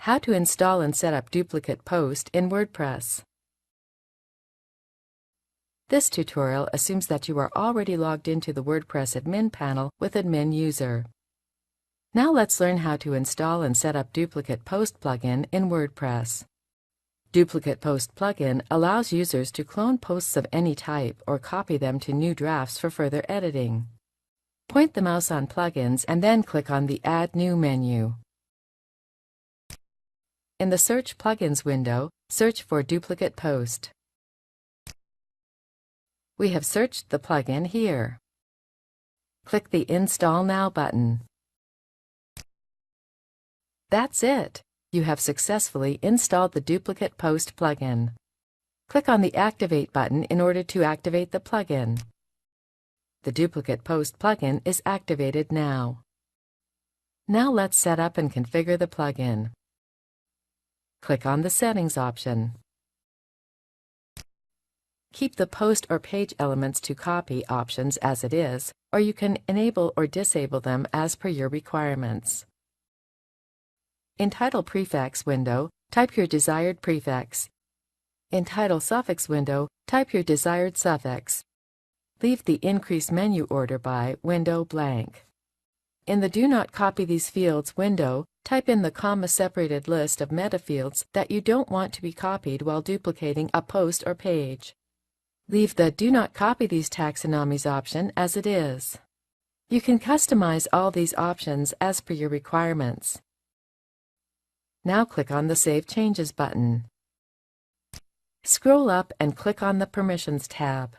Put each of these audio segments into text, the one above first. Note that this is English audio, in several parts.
How to install and set up duplicate post in WordPress. This tutorial assumes that you are already logged into the WordPress admin panel with admin user. Now let's learn how to install and set up duplicate post plugin in WordPress. Duplicate post plugin allows users to clone posts of any type or copy them to new drafts for further editing. Point the mouse on plugins and then click on the Add New menu. In the Search Plugins window, search for Duplicate Post. We have searched the plugin here. Click the Install Now button. That's it! You have successfully installed the Duplicate Post plugin. Click on the Activate button in order to activate the plugin. The Duplicate Post plugin is activated now. Now let's set up and configure the plugin. Click on the Settings option. Keep the post or page elements to copy options as it is, or you can enable or disable them as per your requirements. In Title Prefix window, type your desired prefix. In Title Suffix window, type your desired suffix. Leave the Increase Menu Order by window blank. In the Do Not Copy These Fields window, type in the comma-separated list of meta fields that you don't want to be copied while duplicating a post or page. Leave the Do Not Copy These Taxonomies option as it is. You can customize all these options as per your requirements. Now click on the Save Changes button. Scroll up and click on the Permissions tab.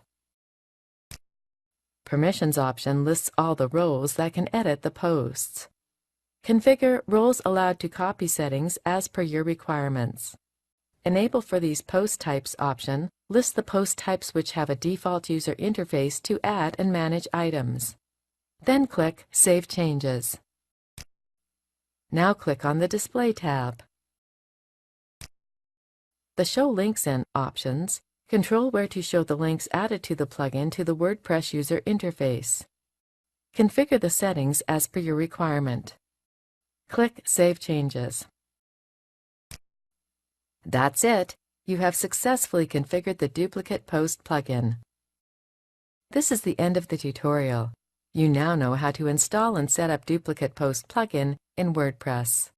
Permissions option lists all the roles that can edit the posts. Configure Roles Allowed to Copy settings as per your requirements. Enable for these post types option lists the post types which have a default user interface to add and manage items. Then click Save Changes. Now click on the Display tab. The Show Links in options control where to show the links added to the plugin to the WordPress user interface. Configure the settings as per your requirement. Click Save Changes. That's it! You have successfully configured the Duplicate Post plugin. This is the end of the tutorial. You now know how to install and set up Duplicate Post plugin in WordPress.